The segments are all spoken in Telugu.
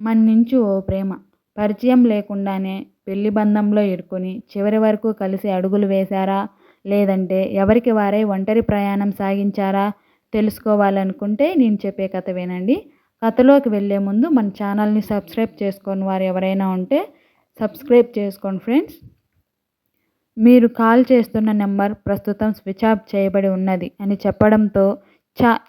మన్నించు ఓ ప్రేమ. పరిచయం లేకుండానే పెళ్లి బంధంలో ఇరుక్కుని చివరి వరకు కలిసి అడుగులు వేశారా? లేదంటే ఎవరికి వారై ఒంటరి ప్రయాణం సాగించారా? తెలుసుకోవాలనుకుంటే నేను చెప్పే కథ వినండి. కథలోకి వెళ్ళే ముందు మన ఛానల్ని సబ్స్క్రైబ్ చేసుకోని వారు ఎవరైనా ఉంటే సబ్స్క్రైబ్ చేసుకోండి ఫ్రెండ్స్. మీరు కాల్ చేస్తున్న నెంబర్ ప్రస్తుతం స్విచ్ ఆఫ్ చేయబడి ఉన్నది అని చెప్పడంతో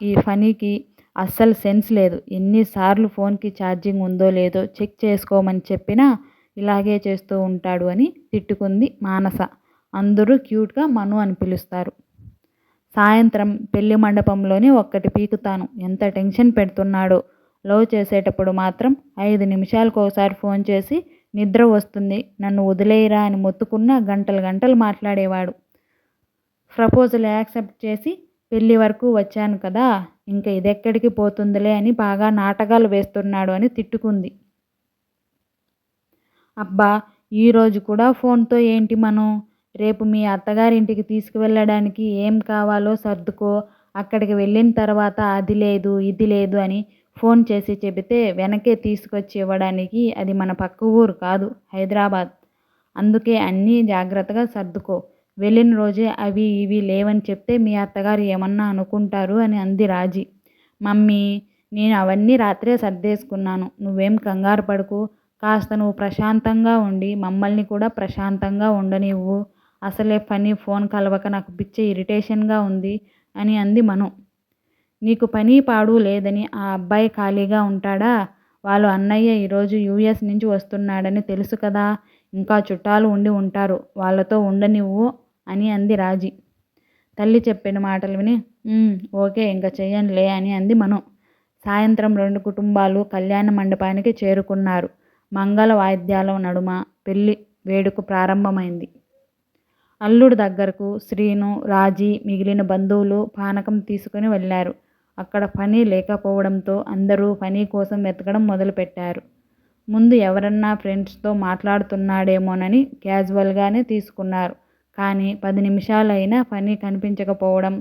ఈ ఫనీకి అస్సలు సెన్స్ లేదు. ఎన్నిసార్లు ఫోన్కి ఛార్జింగ్ ఉందో లేదో చెక్ చేసుకోమని చెప్పినా ఇలాగే చేస్తూ ఉంటాడు అని తిట్టుకుంది మానస. అందరూ క్యూట్గా మను అని పిలుస్తారు. సాయంత్రం పెళ్లి మండపంలోనే ఒక్కటి పీకుతాను. ఎంత టెన్షన్ పెడుతున్నాడో. లవ్ చేసేటప్పుడు మాత్రం 5 నిమిషాలకోసారి ఫోన్ చేసి నిద్ర వస్తుంది, నన్ను వదిలేయరా అని మొత్తుకున్న గంటలు గంటలు మాట్లాడేవాడు. ప్రపోజల్ యాక్సెప్ట్ చేసి పెళ్లి వరకు వచ్చాను కదా, ఇంకా ఇదెక్కడికి పోతుందిలే అని బాగా నాటకాలు వేస్తున్నాడు అని తిట్టుకుంది. అబ్బా, ఈరోజు కూడా ఫోన్తో ఏంటి మను? రేపు మీ అత్తగారింటికి తీసుకువెళ్ళడానికి ఏం కావాలో సర్దుకో. అక్కడికి వెళ్ళిన తర్వాత అది లేదు ఇది లేదు అని ఫోన్ చేసి చెబితే వెనకే తీసుకొచ్చి ఇవ్వడానికి అది మన పక్క ఊరు కాదు, హైదరాబాద్. అందుకే అన్నీ జాగ్రత్తగా సర్దుకో. వెళ్ళిన రోజే అవి ఇవి లేవని చెప్తే మీ అత్తగారు ఏమన్నా అనుకుంటారు అని అంది రాజీ. మమ్మీ, నేను అవన్నీ రాత్రే సర్దేసుకున్నాను. నువ్వేం కంగారు పడకు. కాస్త నువ్వు ప్రశాంతంగా ఉండి మమ్మల్ని కూడా ప్రశాంతంగా ఉండనివ్వు. అసలే పని ఫోన్ కలవక నాకు పిచ్చ ఇరిటేషన్గా ఉంది అని అంది మను. నీకు పని పాడు లేదని ఆ అబ్బాయి ఖాళీగా ఉంటాడా? వాళ్ళ అన్నయ్య ఈరోజు యూఎస్ నుంచి వస్తున్నాడని తెలుసు కదా, ఇంకా చుట్టాలు ఉండి ఉంటారు, వాళ్ళతో ఉండనివ్వు అని అంది రాజీ. తల్లి చెప్పిన మాటలు విని ఓకే ఇంకా చెయ్యనులే అని అంది మను. సాయంత్రం 2 కుటుంబాలు కళ్యాణ మండపానికి చేరుకున్నారు. మంగళ వాయిద్యాల నడుమ పెళ్లి వేడుక ప్రారంభమైంది. అల్లుడు దగ్గరకు శ్రీను, రాజీ, మిగిలిన బంధువులు పానకం తీసుకుని వెళ్ళారు. అక్కడ పని లేకపోవడంతో అందరూ పని కోసం వెతకడం మొదలుపెట్టారు. ముందు ఎవరన్నా ఫ్రెండ్స్తో మాట్లాడుతున్నాడేమోనని క్యాజువల్గానే తీసుకున్నారు. కానీ 10 నిమిషాలైనా పని కనిపించకపోవడం,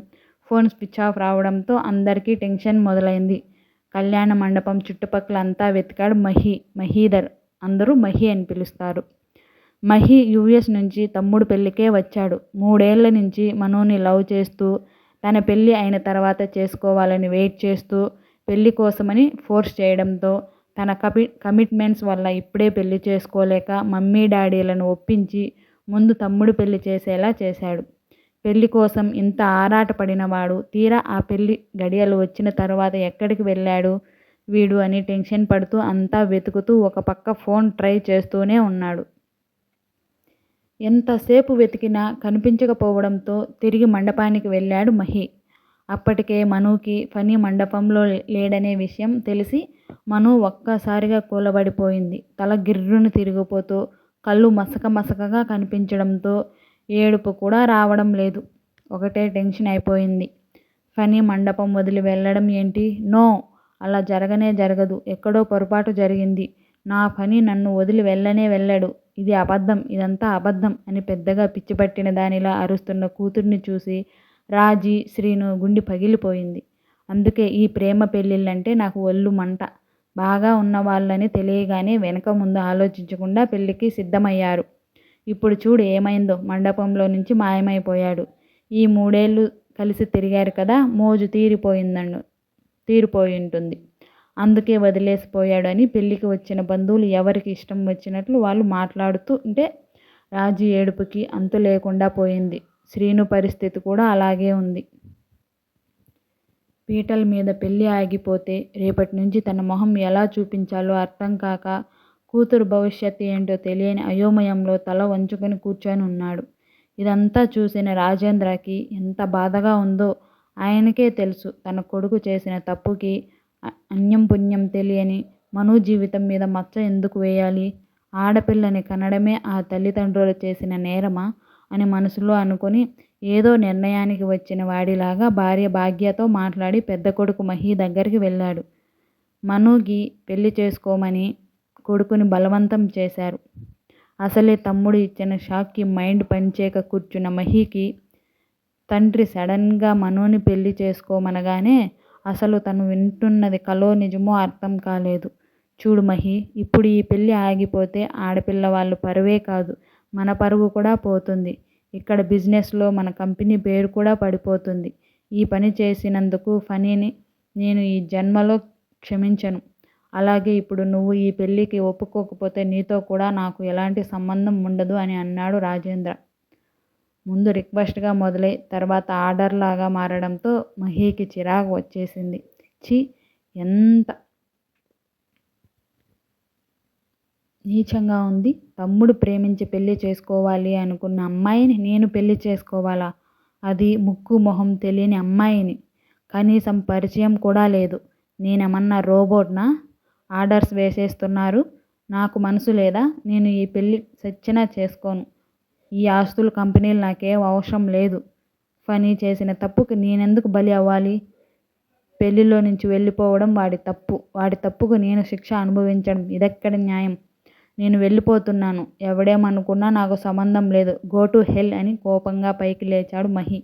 ఫోన్ స్విచ్ ఆఫ్ రావడంతో అందరికీ టెన్షన్ మొదలైంది. కళ్యాణ మండపం చుట్టుపక్కల అంతా వెతికాడు మహీధర్. అందరూ మహి అని పిలుస్తారు. మహి యూఎస్ నుంచి తమ్ముడు పెళ్ళికే వచ్చాడు. 3 ఏళ్ల నుంచి మనుని లవ్ చేస్తూ, తన పెళ్ళి అయిన తర్వాత చేసుకోవాలని వెయిట్ చేస్తూ, పెళ్లి కోసమని ఫోర్స్ చేయడంతో తన కమిట్మెంట్స్ వల్ల ఇప్పుడే పెళ్లి చేసుకోలేక మమ్మీ డాడీలను ఒప్పించి ముందు తమ్ముడు పెళ్లి చేసేలా చేశాడు. పెళ్లి కోసం ఇంత ఆరాటపడినవాడు తీరా ఆ పెళ్లి గడియలు వచ్చిన తర్వాత ఎక్కడికి వెళ్ళాడు వీడు అని టెన్షన్ పడుతూ అంతా వెతుకుతూ ఒక పక్క ఫోన్ ట్రై చేస్తూనే ఉన్నాడు. ఎంతసేపు వెతికినా కనిపించకపోవడంతో తిరిగి మండపానికి వెళ్ళాడు మహి. అప్పటికే మనుకి ఫనీ మండపంలో లేడనే విషయం తెలిసి మను ఒక్కసారిగా కూలబడిపోయింది. తల గిర్రును తిరిగిపోతూ కళ్ళు మసక మసకగా కనిపించడంతో ఏడుపు కూడా రావడం లేదు. ఒకటే టెన్షన్ అయిపోయింది. ఫనీ మండపం వదిలి వెళ్ళడం ఏంటి? నో, అలా జరగనే జరగదు. ఎక్కడో పొరపాటు జరిగింది. నా ఫనీ నన్ను వదిలి వెళ్ళనే వెళ్ళడు. ఇది అబద్ధం, ఇదంతా అబద్ధం అని పెద్దగా పిచ్చిపట్టిన దానిలా అరుస్తున్న కూతుర్ని చూసి రాజీ, శ్రీను గుండె పగిలిపోయింది. అందుకే ఈ ప్రేమ పెళ్ళిళ్ళంటే నాకు ఒళ్ళు మంట. బాగా ఉన్నవాళ్ళని తెలియగానే వెనక ముందు ఆలోచించకుండా పెళ్ళికి సిద్ధమయ్యారు. ఇప్పుడు చూడు ఏమైందో, మండపంలో నుంచి మాయమైపోయాడు. ఈ 3 ఏళ్ళు కలిసి తిరిగారు కదా, మోజు తీరిపోయింటుంది. అందుకే వదిలేసిపోయాడు అని పెళ్ళికి వచ్చిన బంధువులు ఎవరికి ఇష్టం వచ్చినట్లు వాళ్ళు మాట్లాడుతూ ఉంటే రాజీ ఏడుపుకి అంతు లేకుండా పోయింది. శ్రీను పరిస్థితి కూడా అలాగే ఉంది. పీటల మీద పెళ్లి ఆగిపోతే రేపటి నుంచి తన మొహం ఎలా చూపించాలో అర్థం కాక, కూతురు భవిష్యత్తు ఏంటో తెలియని అయోమయంలో తల వంచుకొని కూర్చొని ఉన్నాడు. ఇదంతా చూసిన రాజేంద్రకి ఎంత బాధగా ఉందో ఆయనకే తెలుసు. తన కొడుకు చేసిన తప్పుకి అన్యం పుణ్యం తెలియని మను జీవితం మీద మచ్చ ఎందుకు వేయాలి? ఆడపిల్లని కనడమే ఆ తల్లిదండ్రులు చేసిన నేరమా అని మనసులో అనుకుని ఏదో నిర్ణయానికి వచ్చిన వాడిలాగా భార్య భాగ్యతో మాట్లాడి పెద్ద కొడుకు మహి దగ్గరికి వెళ్ళాడు. మనుకి పెళ్లి చేసుకోమని కొడుకుని బలవంతం చేశారు. అసలే తమ్ముడు ఇచ్చిన షాక్కి మైండ్ పనిచేయక కూర్చున్న మహికి తండ్రి సడన్గా మనుని పెళ్లి చేసుకోమనగానే అసలు తను వింటున్నది కలో నిజమో అర్థం కాలేదు. చూడు మహి, ఇప్పుడు ఈ పెళ్ళి ఆగిపోతే ఆడపిల్ల వాళ్ళు పరువే కాదు మన పరువు కూడా పోతుంది. ఇక్కడ బిజినెస్లో మన కంపెనీ పేరు కూడా పడిపోతుంది. ఈ పని చేసినందుకు ఫణిని నేను ఈ జన్మలో క్షమించను. అలాగే ఇప్పుడు నువ్వు ఈ పెళ్ళికి ఒప్పుకోకపోతే నీతో కూడా నాకు ఎలాంటి సంబంధం ఉండదు అని అన్నాడు రాజేంద్ర. ముందు రిక్వెస్ట్గా మొదలై తర్వాత ఆర్డర్ లాగా మారడంతో మహీకి చిరాకు వచ్చేసింది. ఛీ, ఎంత నీచంగా ఉంది. తమ్ముడు ప్రేమించి పెళ్లి చేసుకోవాలి అనుకున్న అమ్మాయిని నేను పెళ్లి చేసుకోవాలా? అది ముక్కు మొహం తెలియని అమ్మాయిని. కనీసం పరిచయం కూడా లేదు. నేనేమన్నా రోబోట్నా? ఆర్డర్స్ వేసేస్తున్నారు. నాకు మనసు లేదా? నేను ఈ పెళ్ళి చచ్చినా చేసుకోను. ఈ ఆస్తులు కంపెనీలు నాకేం అవసరం లేదు. ఫనీ చేసిన తప్పుకి నేనెందుకు బలి అవ్వాలి? పెళ్లిలో నుంచి వెళ్ళిపోవడం వాడి తప్పు. వాడి తప్పుకు నేను శిక్ష అనుభవించడం ఇదెక్కడ న్యాయం? నేను వెళ్ళిపోతున్నాను. ఎవడేమనుకున్నా నాకు సంబంధం లేదు. గో టు హెల్ అని కోపంగా పైకి లేచాడు మహి.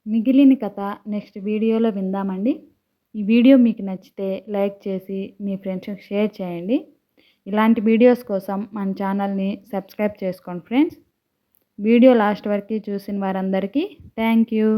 మిగిలిన కథ నెక్స్ట్ వీడియోలో విందామండి. ఈ వీడియో మీకు నచ్చితే లైక్ చేసి మీ ఫ్రెండ్స్కి షేర్ చేయండి. ఇలాంటి వీడియోస్ కోసం మన ఛానల్ని సబ్స్క్రైబ్ చేసుకోండి ఫ్రెండ్స్. వీడియో లాస్ట్ వరకు చూసిన వారందరికీ థ్యాంక్ యూ.